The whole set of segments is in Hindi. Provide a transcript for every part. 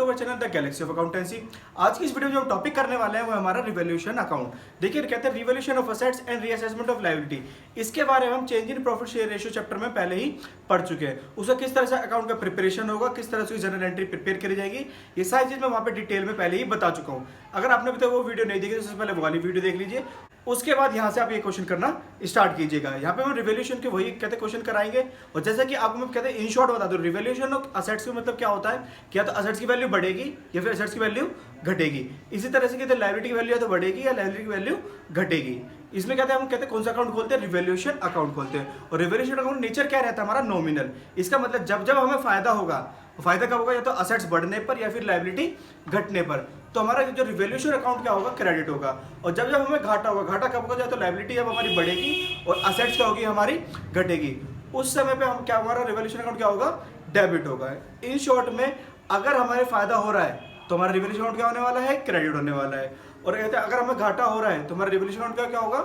To our channel the galaxy of accountancy. आज की इस वीडियो में जो हम टॉपिक करने वाले हैं वो हमारा रिवैल्यूएशन अकाउंट। देखिए कहते हैं revaluation of assets and reassessment of liability. इसके बारे में हम change in profit share ratio chapter में पहले ही पढ़ चुके हैं। उसका किस तरह से अकाउंट का प्रिपरेशन होगा, किस तरह से जनरल एंट्री प्रिपेयर करी जाएगी, ये सारी चीज मैं वहां पे डिटेल में पहले ही बता चुका हूँ। अगर आपने अभी तक वो वीडियो नहीं देखी तो सबसे पहले वो वाली वीडियो देख लीजिए, उसके बाद यहाँ से आप ये क्वेश्चन करना स्टार्ट कीजिएगा। यहाँ पे हम रिवैल्यूएशन के वही कहते क्वेश्चन कराएंगे। और जैसा कि आपको मैं कहते हैं इन शॉर्ट बता दूं, रिवैल्यूएशन ऑफ असेट्स का मतलब क्या होता है कि या तो असेट्स की वैल्यू बढ़ेगी या फिर असेट्स की वैल्यू घटेगी। इसी तरह से कहते हैं लायबिलिटी की वैल्यू या तो बढ़ेगी या लायबिलिटी की वैल्यू घटेगी। इसमें कहते हैं हम कहते हैं कौन सा अकाउंट खोलते हैं, रिवैल्यूएशन अकाउंट खोलते हैं। और रिवैल्यूएशन अकाउंट नेचर क्या रहता है हमारा, नॉमिनल। इसका मतलब जब जब हमें फायदा होगा, फायदा कब होगा, या तो असेट्स बढ़ने पर या फिर लायबिलिटी घटने पर, तो हमारा जो रिवैल्यूएशन अकाउंट क्या होगा, क्रेडिट होगा। और जब जब हमें घाटा होगा, घाटा कब होगा, या तो लायबिलिटी जब हमारी बढ़ेगी और असेट्स क्या होगी, हमारी घटेगी, उस समय पे हम क्या, हमारा रिवैल्यूएशन अकाउंट क्या होगा, डेबिट होगा। इन शॉर्ट में अगर हमारे फायदा हो रहा है तो हमारा रिवैल्यूएशन अकाउंट क्या होने वाला है, क्रेडिट होने वाला है। और कहते हैं अगर हमें घाटा हो रहा है तो हमारा रिवैल्यूएशन अकाउंट क्या होगा,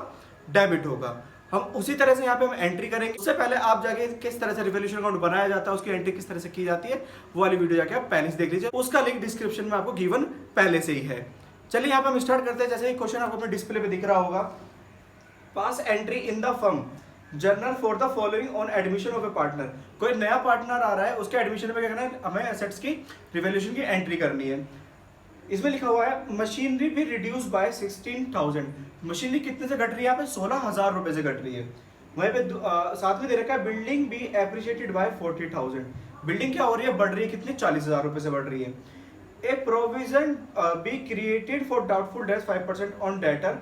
डेबिट होगा। हम उसी तरह से यहाँ पे हम एंट्री करेंगे। उससे पहले आप जाके किस तरह से रिवैल्यूएशन अकाउंट बनाया जाता है, उसकी एंट्री किस तरह से की जाती है, वो वाली वीडियो जाके आप पहले से देख लीजिए। उसका लिंक डिस्क्रिप्शन में आपको गिवन पहले से ही है। चलिए यहाँ पे हम स्टार्ट करते हैं। जैसे ही क्वेश्चन आपको अपने डिस्प्ले पे दिख रहा होगा, pass entry in the firm journal for the following on admission of a partner. कोई नया पार्टनर आ रहा है, उसके एडमिशन में क्या करना है, हमें एसेट्स की रिवैल्यूएशन की एंट्री करनी है। इसमें लिखा हुआ है मशीनरी भी रिड्यूस बाय 16,000। मशीनरी कितने से घट रही है, यहाँ पे 16,000 रुपए से घट रही है। वहीं पे साथ में दे रखा है building be appreciated by 40,000। Building क्या हो रही है, बढ़ रही है, कितनी, 40,000 रुपए से बढ़ रही है। A provision be created for doubtful debts 5% on debtor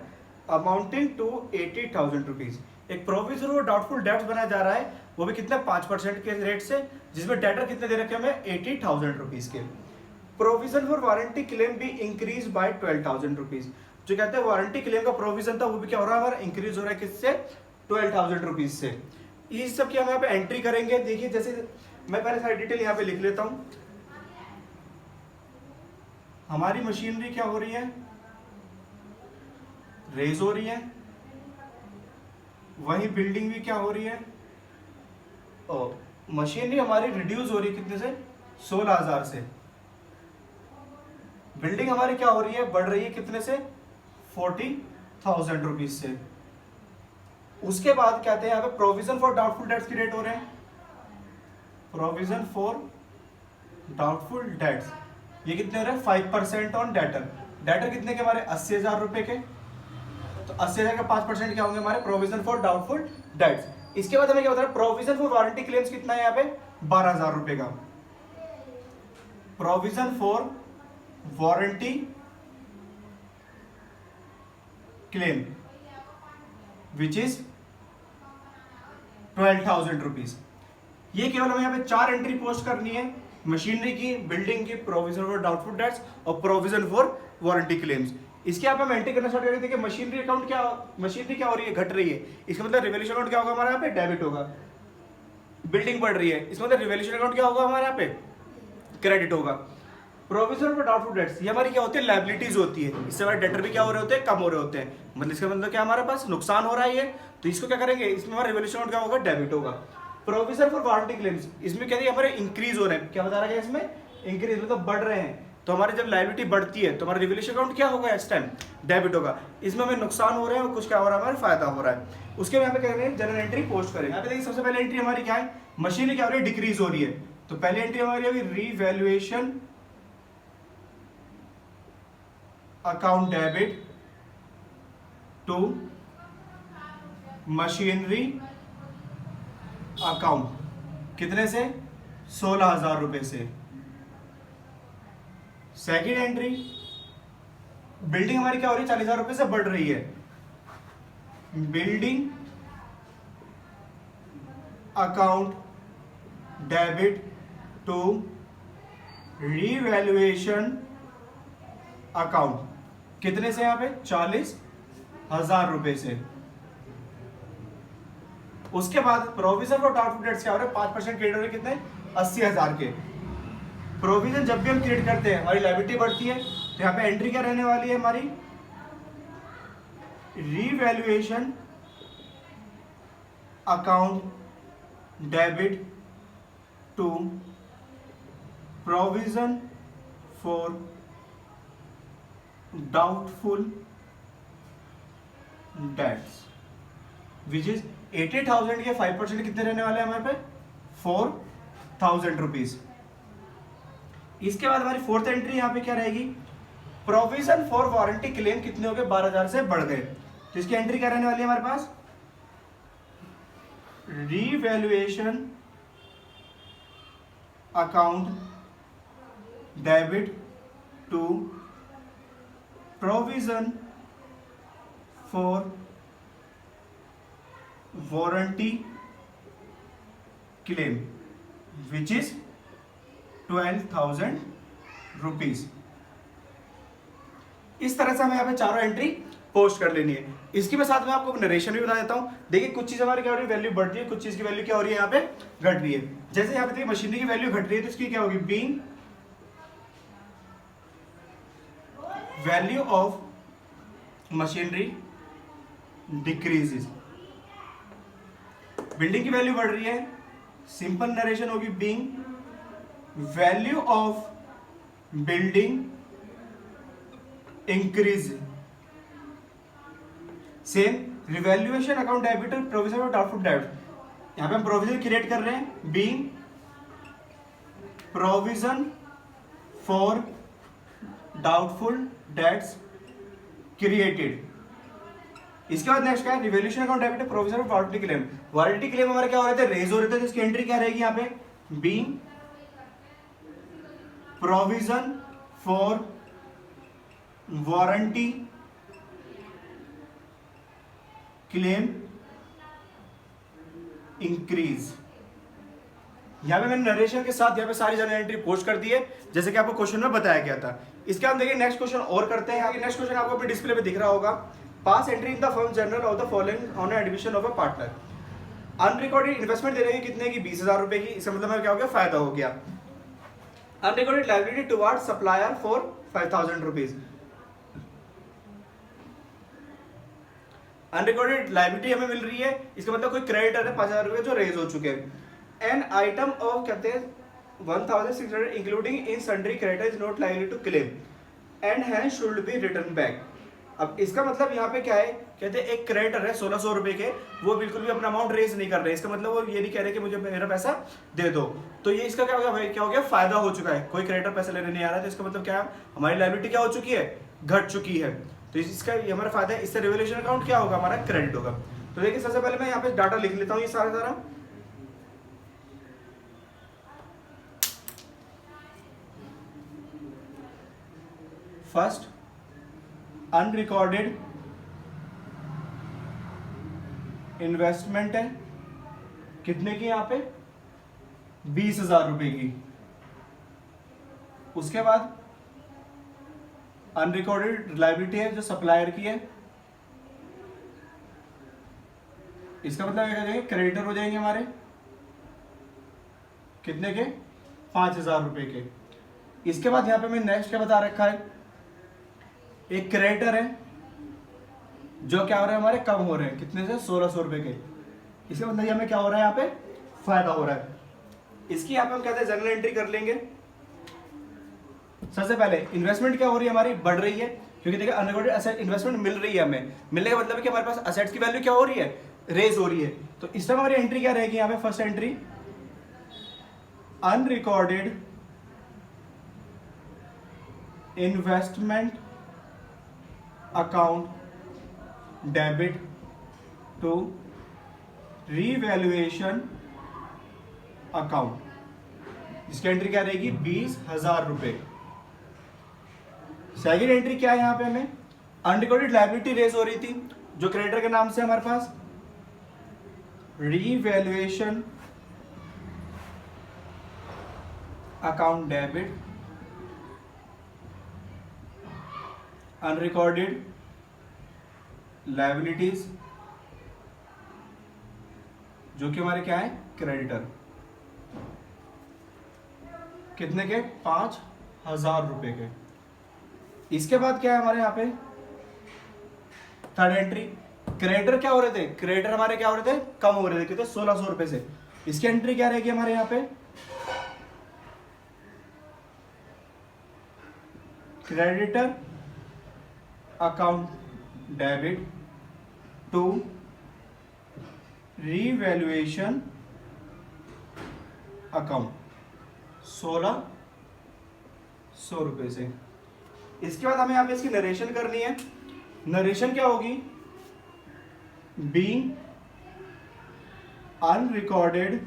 amounting to 80,000 rupees. एक प्रोविजन और डाउटफुल डेट्स बनाया जा रहा है, वो भी कितने, 5% के रेट से, जिसमें डेटर कितने दे रखे हमें, 80,000 रुपीज के। प्रोविजन फॉर वारंटी क्लेम भी इंक्रीज बाय 12,000 रुपीज। जो कहते हैं वारंटी क्लेम का प्रोविजन था वो भी क्या हो रहा है, हमारा इंक्रीज हो रहा है, किससे, 12,000 रुपीज से। ये सब की हम यहाँ पे एंट्री करेंगे। देखिए जैसे मैं पहले सारी डिटेल यहाँ पे लिख लेता हूँ। हमारी मशीनरी क्या हो रही है, रेज हो रही है। वही बिल्डिंग भी क्या हो रही है, मशीनरी हमारी रिड्यूस हो रही है, कितने से, 16,000 से। बिल्डिंग हमारी क्या हो रही है, बढ़ रही है, कितने से, 40,000 रुपीज से। उसके बाद कहते हैं यहाँ पे प्रोविजन फॉर डाउटफुल डेट्स की रेट हो रहे हैं, प्रोविजन फॉर डाउटफुल डेट्स, ये कितने हो रहे हैं, 5% ऑन डेटर। डेटर कितने के हमारे, 80,000 रुपए के। तो 80,000 का 5% क्या होंगे हमारे, प्रोविजन फॉर डाउटफुल डेट्स। इसके बाद हमें क्या बता रहा है, प्रोविजन फॉर वारंटी क्लेम्स कितना है यहाँ पे, 12,000 रुपए का। Provision for warranty claim which is 12,000 rupees. ये केवल हमें यहाँ पे 4 एंट्री पोस्ट करनी है, मशीनरी की, बिल्डिंग की, प्रोविजन फॉर डाउटफुल डेट्स और प्रोविजन फॉर वारंटी क्लेम्स। इसके आप हम एंट्री करना स्टार्ट करेंगे। देखिए मशीनरी अकाउंट क्या, मशीनरी क्या हो रही है, घट रही है, इसका मतलब रिवैल्यूएशन अकाउंट क्या होगा हमारे यहाँ पे, डेबिट होगा। बिल्डिंग बढ़ रही है, इसका मतलब रिवैल्यूएशन अकाउंट क्या होगा हमारे यहाँ पे, क्रेडिट होगा। प्रोविजन फॉर डाउटफुल डेट्स, ये हमारी क्या होती है, लायबिलिटीज होती है। इससे हमारे डेटर भी क्या हो रहे होते हैं, कम हो रहे होते हैं। मतलब इसका मतलब क्या, हमारे पास नुकसान हो रहा है ये, तो इसको क्या करेंगे, इसमें हमारा रिवैल्यूएशन अकाउंट क्या होगा, डेबिट होगा। प्रोविजन फॉर वारंटी क्लेम्स, इसमें क्या है, हमारे इंक्रीज हो रहे हैं, क्या बता रहा है, इसमें इंक्रीज मतलब बढ़ रहे हैं। तो हमारी जब लायबिलिटी बढ़ती है तो हमारा रिवैल्यूएशन अकाउंट क्या होगा, इस टाइम डेबिट होगा। इसमें हमें नुकसान हो रहे हैं और कुछ क्या हो रहा है, हमारा फायदा हो रहा है। उसके यहाँ पे क्या करेंगे, जनरल एंट्री पोस्ट करेंगे। यहाँ पे देखिए सबसे पहले एंट्री हमारी क्या है, मशीनरी क्या हो रही है, डिक्रीज हो रही है। तो पहली एंट्री हमारी होगी revaluation account debit to machinery account, कितने से, 16,000 रुपए से। सेकेंड एंट्री, बिल्डिंग हमारी क्या हो रही है, 40,000 रुपए से बढ़ रही है। Building account debit to revaluation account, कितने से, यहां पे 40,000 रुपए से। उसके बाद प्रोविजन फॉर डाउटफुल डेट्स क्या हो रहा है, 5% क्रेडिट हो रहे, कितने, 80,000 के। प्रोविजन जब भी हम क्रिएट करते हैं हमारी लायबिलिटी बढ़ती है, तो यहाँ पे एंट्री क्या रहने वाली है हमारी, revaluation account debit to provision for doubtful debts which is 80,000 के 5% कितने रहने वाले हैं हमारे पे 4,000 रुपीज। इसके बाद हमारी फोर्थ एंट्री यहाँ पे क्या रहेगी, प्रोविजन फॉर वारंटी क्लेम कितने हो गए 12,000 से बढ़ गए, तो इसकी एंट्री क्या रहने वाली है हमारे पास, revaluation account debit to provision for warranty claim which is 12,000 rupees. इस तरह से हमें यहाँ पे चारों एंट्री पोस्ट कर लेनी है। इसके मैं साथ में आपको नरेशन भी बता देता हूं। देखिए कुछ चीज हमारी क्या हो रही है, वैल्यू बढ़ रही है, कुछ चीज की वैल्यू क्या हो रही है यहाँ पे घट रही है। जैसे यहाँ पे देखिए मशीनरी की वैल्यू घट रही है तो इसकी क्या होगी, being value of machinery decreases. Building की वैल्यू बढ़ रही है, सिंपल नरेशन होगी being value of building increase. Same revaluation account debit और प्रोविजन ऑफ डाउटफुल डेब्ट, यहां पे हम प्रोविजन क्रिएट कर रहे हैं being provision for doubtful dates created. इसके बाद नेक्स्ट क्या है, revaluation account debit provision of warranty claim. Warranty claim हमारे क्या हो रहे थे, रेज हो रहे थे, तो इसकी एंट्री क्या रहेगी यहाँ पे, being provision for warranty claim increase. यहां पे मैंने नरेशन के साथ यहां पे सारी जनरल एंट्री पोस्ट कर दी है जैसे कि आपको क्वेश्चन में बताया गया था। इसके बाद देखिए नेक्स्ट क्वेश्चन और करते हैं। आगे नेक्स्ट क्वेश्चन आपको अपने डिस्प्ले पे दिख रहा होगा, pass entry in the firm journal of the following on admission of a partner. Unrecorded investment दे रहे हैं कितने की, 20,000 रुपए की। इसका मतलब क्या हो गया, फायदा हो गया। Unrecorded liability toward supplier for 5,000 rupees. Unrecorded liability हमें मिल रही है, इसका मतलब कोई क्रेडिटर है 5,000 रुपए जो रेज हो चुके हैं। एन आइटम ऑफ कहते हैं 1,600 including in sundry creditor is not likely to claim and hence should be return back. अब इसका मतलब यहाँ पे क्या है, कहते हैं एक क्रेडिटर है 1,600 रुपए के, वो बिल्कुल भी अपना अमाउंट रेज नहीं कर रहे, इसका मतलब वो ये नहीं कह रहे कि मुझे मेरा पैसा दे दो। तो ये इसका क्या हो गया, क्या हो गया, फायदा हो चुका है। कोई क्रेडिटर पैसा लेने नहीं आ रहा है, तो इसका मतलब क्या है, हमारी लायबिलिटी क्या हो चुकी है, घट चुकी है। तो इसका ये हमारा फायदा है। इससे रिवैल्यूएशन अकाउंट क्या होगा, हमारा क्रेडिट होगा। तो देखिए सबसे पहले मैं यहाँ पे डाटा लिख लेता हूँ ये सारा। फर्स्ट अनरिकॉर्डेड इन्वेस्टमेंट है कितने की, यहाँ पे 20,000 रुपए की। उसके बाद अनरिकॉर्डेड लायबिलिटी है जो सप्लायर की है, इसका मतलब क्या करेंगे, क्रेडिटर हो जाएंगे हमारे कितने के, 5,000 रुपए के। इसके बाद यहां पे मैं नेक्स्ट क्या बता रखा है, एक क्रेडिटर है जो क्या हो रहा है, हमारे कम हो रहे हैं कितने से, 1,600 रुपए के। इसका मतलब हमें क्या हो रहा है, यहाँ पे फायदा हो रहा है। इसकी यहाँ पे हम कहते हैं जनरल एंट्री कर लेंगे। सबसे पहले इन्वेस्टमेंट क्या हो रही है, हमारी बढ़ रही है, क्योंकि देखिए अनरिकॉर्डेड एसेट इन्वेस्टमेंट मिल रही है हमें। मिलने का मतलब है कि हमारे पास एसेट्स की वैल्यू क्या हो रही है, रेज हो रही है। तो इस टाइम हमारी एंट्री क्या रहेगी, यहाँ पे first entry unrecorded investment account debit to revaluation account. इसकी एंट्री क्या रहेगी, 20,000 रुपए। सेकेंड एंट्री क्या है, यहां पे हमें अनरिकॉर्डेड लायबिलिटी रेज हो रही थी जो क्रेडिटर के नाम से हमारे पास, revaluation account debit unrecorded liabilities जो कि हमारे क्या है, क्रेडिटर, कितने के, 5,000 रुपए के। इसके बाद क्या है हमारे यहाँ पे थर्ड एंट्री, क्रेडिटर क्या हो रहे थे, क्रेडिटर हमारे क्या हो रहे थे, कम हो रहे थे कितने, 1,600 रुपए से। इसकी एंट्री क्या रहेगी हमारे यहाँ पे, creditor account debit to revaluation account 1600 रुपये से। इसके बाद हमें यहाँ पे इसकी नरेशन करनी है। नरेशन क्या होगी? Being unrecorded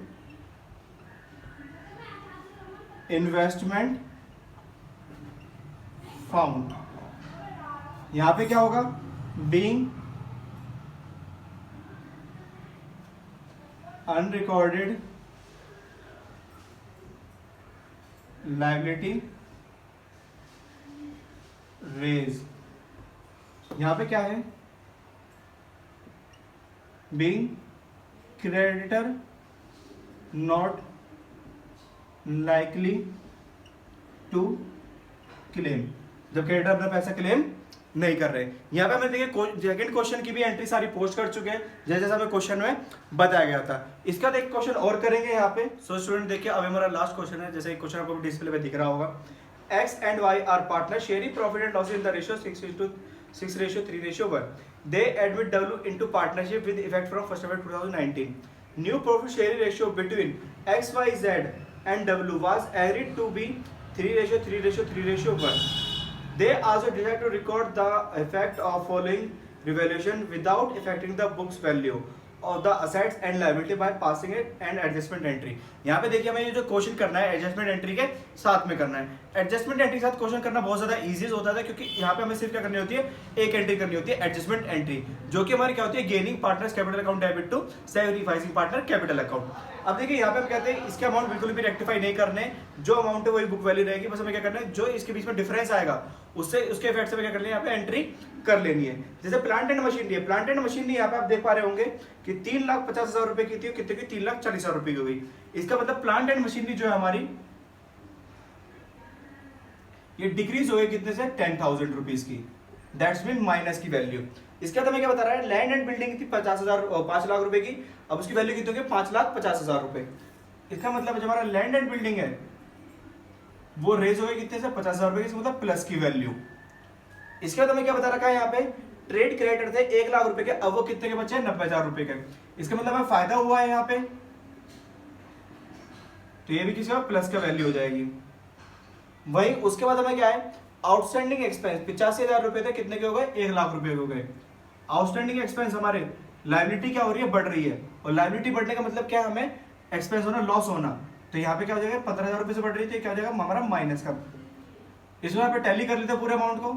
investment found. यहां पे क्या होगा? Being unrecorded liability raise. यहां पे क्या है? Being creditor not likely to claim. जब क्रेडिटर अपना पैसा क्लेम नहीं कर रहे। यहाँ पे हमें देखिए सेकंड क्वेश्चन की भी एंट्री सारी पोस्ट कर चुके हैं, जैसे हमें क्वेश्चन में बताया गया था। इसका एक क्वेश्चन और करेंगे यहाँ पे। सो स्टूडेंट देखिए, अब हमारा लास्ट क्वेश्चन है। जैसे क्वेश्चन आपको डिस्प्ले पे दिख रहा होगा, X and Y are partners sharing profit and loss in the ratio 6:3:1. They admit W into partnership with effect from 1st April 2019. New profit sharing ratio between X, Y, Z and W was agreed to be 3:3:1. They also decide to record the effect of following revaluation without affecting the book's value of the assets and liability by passing it and adjustment entry. यहाँ पे देखिए हमें ये जो क्वेश्चन करना है एडजस्टमेंट एंट्री के साथ में करना है। एडजस्टमेंट एंट्री के साथ क्वेश्चन करना बहुत ज्यादा इजी होता है, क्योंकि यहाँ पे हमें सिर्फ क्या करनी होती है? एक एंट्री करनी होती है, एडजस्टमेंट एंट्री, जो कि हमारी क्या होती है? Gaining partners capital account debit to sacrificing partner capital account. अब देखिए यहाँ पे हम कहते हैं इसके अमाउंट बिल्कुल भी रेक्टिफाई नहीं करने, जो अमाउंट है वही बुक वैल्यू रहेगी। बस हमें क्या करना है? जो इसके बीच में डिफरेंस आएगा उससे उसके इफेक्ट से क्या करनी है? यहाँ पे एंट्री कर लेनी है। जैसे प्लांट एंड मशीनरी है, प्लांट एंड मशीनरी यहाँ पे आप देख पा रहे होंगे कि 3,50,000 रुपए की थी, कितने की? 3,40,000 रुपए की हो गई। इसका मतलब प्लांट एंड मशीनरी जो है हमारी, ये डिक्रीज हो गई कितने से? 10,000 रुपीज की। दैट्स मीन माइनस की वैल्यू। इसके बाद हमें क्या बता रहा है? लैंड एंड बिल्डिंग थी 5 लाख रुपए की, अब उसकी वैल्यू कितनी होगी? 5,50,000 रुपए। इसका मतलब जो हमारा लैंड एंड बिल्डिंग है वो रेज हो गई कितने से? 50,000 रुपए की, मतलब प्लस की वैल्यू। इसके बाद हमें क्या बता रखा है यहाँ पे? ट्रेड क्रेडिटर थे 1 लाख रुपए के, अब वो कितने के बचे? 90,000 रुपए के। इसका मतलब हमें फायदा हुआ है यहाँ पे, तो ये भी किसका? प्लस का वैल्यू हो जाएगी। वही उसके बाद हमें क्या है? आउटस्टैंडिंग एक्सपेंस 85,000 रुपए थे, कितने के हो गए? 1 लाख रुपए हो गए। आउटस्टैंडिंग एक्सपेंस हमारे लायबिलिटी क्या हो रही है? बढ़ रही है, और लायबिलिटी बढ़ने का मतलब क्या है? हमें एक्सपेंस होना, लॉस होना। तो यहाँ पे क्या हो जाएगा? 15,000 रुपए से बढ़ रही थी, क्या हो जाएगा हमारा? माइनस का। इसमें यहाँ पे टैली कर लेते हैं पूरे अमाउंट को।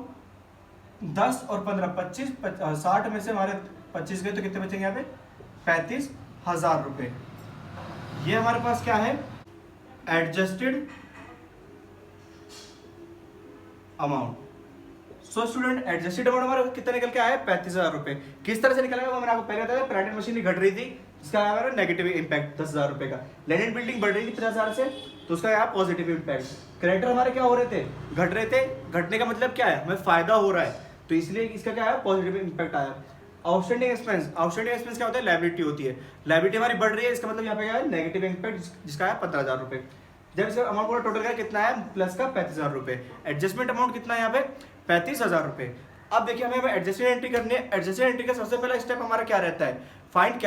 10 और 15 25 60 में से हमारे 25 गए, तो कितने बचेंगे यहाँ पे? 35,000 रुपए। ये हमारे पास क्या है? Adjusted amount. So student, adjusted amount हमारा कितना निकल के आया? 35,000 रुपए। किस तरह से निकलेगा वो मैंने आपको पहले बताया। प्लांट एंड मशीनरी घट रही थी, इसका हमारा नेगेटिव इंपैक्ट 10,000 रुपए का। लैंड एंड बिल्डिंग बढ़ रही थी 50,000 से, तो उसका यहाँ पॉजिटिव इंपैक्ट। क्रेडिटर हमारे क्या हो रहे थे? घट रहे थे। घटने का मतलब क्या है? हमें फायदा हो रहा है, तो इसलिए इसका क्या है? पॉजिटिव इंपैक्ट आया। आउटस्टैंडिंग एक्सपेंस, आउटस्टैंडिंग एक्सपेंस क्या होता है? लायबिलिटी होती है। लायबिलिटी हमारी बढ़ रही है, इसका मतलब यहाँ पे क्या है? नेगेटिव इंपैक्ट, जिसका है 15,000 रुपए। जब इसका अमाउंट पूरा टोटल का कितना है? प्लस का 35,000 रुपए। एडजस्टमेंट अमाउंट कितना है यहाँ पे? 35,000 रुपए। अब देखिए हमें एडजस्टेड एंट्री करनी है। एडजस्टेड एंट्री का सबसे पहला स्टेप हमारा क्या रहता है? Find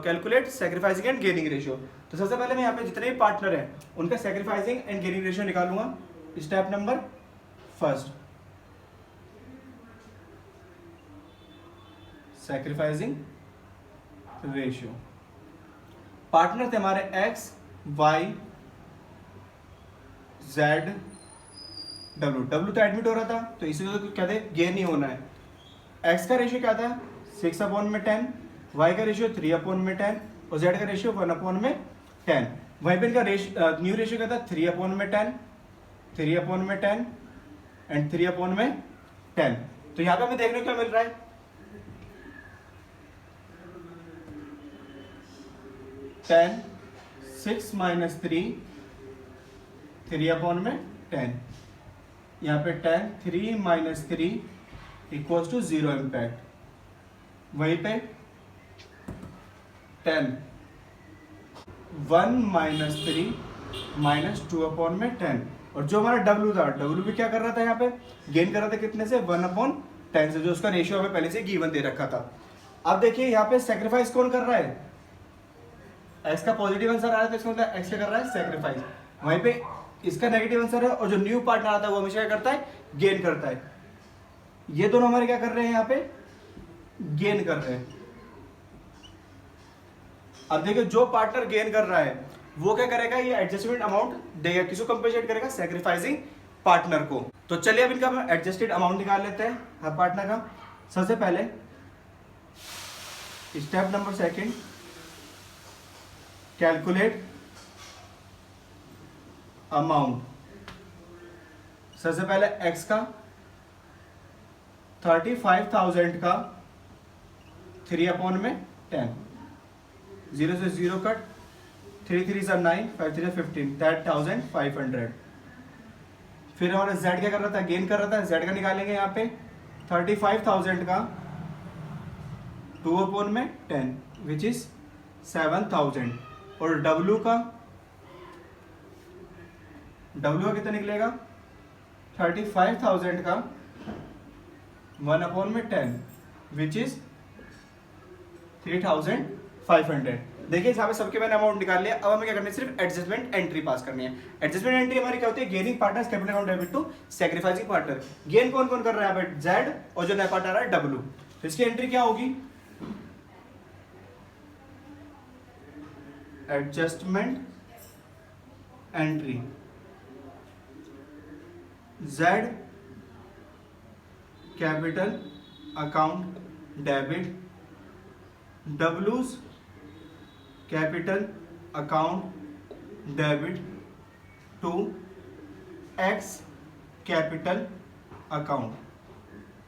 calculate sacrificing and gaining ratio. तो सबसे पहले मैं यहाँ पे जितने भी पार्टनर हैं उनका सैक्रिफाइसिंग एंड गेनिंग रेशियो निकालूंगा। Step number first, sacrificing ratio. Partner थे हमारे X, Y, Z, W। W तो एडमिट हो रहा था, तो इसीलिए तो क्या थे? गेन ही होना है। X का रेशियो क्या था? 6/10, Y का रेशियो 3/10 और Z का रेशियो 1/10। वहीं पे इनका न्यू रेशियो क्या था? 3/10, 3/10 एंड 3/10। तो यहाँ पे हमें देखने को क्या मिल रहा है? 10, 6 - 3, 3/10। यहाँ पे 10, 3 - 3 = 0 इम्पैक्ट। वहीं पे 10, 1 - 3 - 2/10। और जो हमारा डब्ल्यू था, डब्ल्यू भी क्या कर रहा था यहाँ पे, गेन कर रहा था कितने से, 1/10 से, जो उसका रेशियो हमें पहले से गिवन दे रखा था। अब देखिए यहाँ पे सेक्रीफाइस कौन कर रहा है, एक्स का पॉजिटिव आंसर आ रहा है तो इसका मतलब एक्स क्या कर रहा है, सेक्रीफाइस। वहीं पे इसका नेगेटिव आंसर है और जो न्यू पार्टनर आता है वो हमेशा क्या करता है, गेन करता है। ये दोनों हमारे क्या कर रहे हैं, यहाँ पे गेन कर रहे हैं। अब देखिए जो पार्टनर गेन कर रहा है वो क्या करेगा, ये एडजस्टमेंट अमाउंट देगा, किसको कंपेंसेट करेगा, सैक्रिफाइसिंग पार्टनर को। तो चलिए अब इनका हम एडजस्टेड अमाउंट निकाल लेते हैं हर पार्टनर का। सबसे पहले step number second, calculate amount. सबसे पहले एक्स का 35,000 का 3/10, 0 से 0 कट, 3 3 9, 5 3 15, 10,500। फिर हमारा z क्या कर रहा था, गेन कर रहा था, z का निकालेंगे यहाँ पे 35,000 का 2/10 विच इज 7,000। और w का कितना निकलेगा, 35,000 का 1/10 विच इज 3,500। देखिए यहाँ पे सबके मैंने अमाउंट निकाल लिया। अब हमें क्या करना है, सिर्फ एडजस्टमेंट एंट्री पास करनी है। एडजस्टमेंट एंट्री हमारी क्या होती है, gaining partners capital account debit to sacrificing partner. Gain कौन कौन कर रहा है यहाँ पे, जेड, और जो नया पार्टनर आ रहा है डब्ल्यू। तो इसकी एंट्री क्या होगी, adjustment entry, Z capital account debit, डब्ल्यूज capital account debit to X capital account.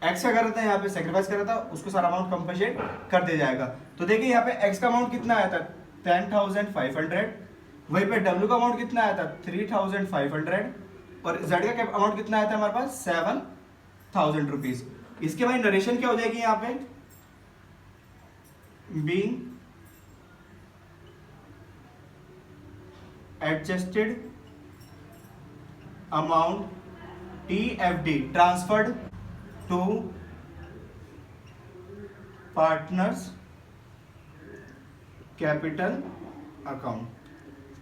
X क्या कर रहा था, यहाँ पे सेक्रीफाइस कर रहा था, उसको सारा अमाउंट कंपनसेट कर दिया जाएगा। तो देखिए यहाँ पे एक्स का अमाउंट कितना आया था, 10,500। वहीं पे डब्ल्यू का अमाउंट कितना आया था, 3,500। और जेड का अमाउंट कितना आया था हमारे पास, 7,000 रुपीज। इसके हमारी नरेशन क्या हो जाएगी यहाँ पे, being adjusted amount TFD transferred to partners capital account.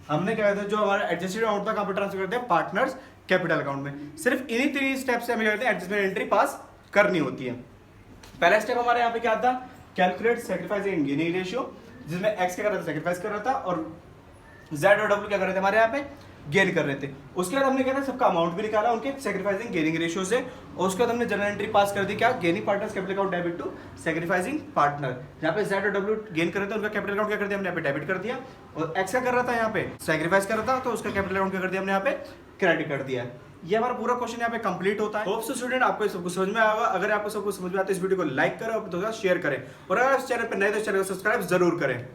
हमने क्या कहते हैं, जो हमारा एडजस्टेड अमाउंट था कहां पर ट्रांसफर करते हैं, पार्टनर्स कैपिटल अकाउंट में। सिर्फ इन्हीं 3 स्टेप से हमें कहते हैं एडजस्टमेंट एंट्री पास करनी होती है। पहला स्टेप हमारे यहाँ पे क्या था, कैलकुलेट सैक्रिफाइसिंग गेनिंग रेशियो, जिसमें एक्स क्या कर रहा था, सैक्रिफाइस कर रहा था, और जेड और डब्ल्यू क्या कर रहे थे, हमारे यहाँ पे गेन कर रहे थे। उसके बाद हमने क्या था, सबका अमाउंट भी निकाला उनके सैक्रिफाइसिंग गेनिंग रेशियो से, और उसके बाद हमने जनरल एंट्री पास कर दी, क्या, gaining partners capital account debit to sacrificing partner. यहाँ पे जेड और डब्ल्यू गेन कर रहे थे, उनका कैपिटल अकाउंट क्या कर दिया हमने यहाँ पे, डेबिट कर दिया। और एक्स क्या कर रहा था, यहाँ पे सैक्रिफाइस कर रहा था, तो उसका कैपिटल अकाउंट क्या कर दिया हमने यहाँ पे, क्रेडिट कर दिया। ये हमारा पूरा क्वेश्चन यहाँ पे कंप्लीट होता है। होप सो स्टूडेंट आपको सब कुछ समझ में आएगा। अगर आपको सब कुछ समझ में आता है, इस वीडियो को लाइक करो, तो शेयर करें, और अगर इस चैनल पर नए तो चैनल को सब्सक्राइब जरूर करें।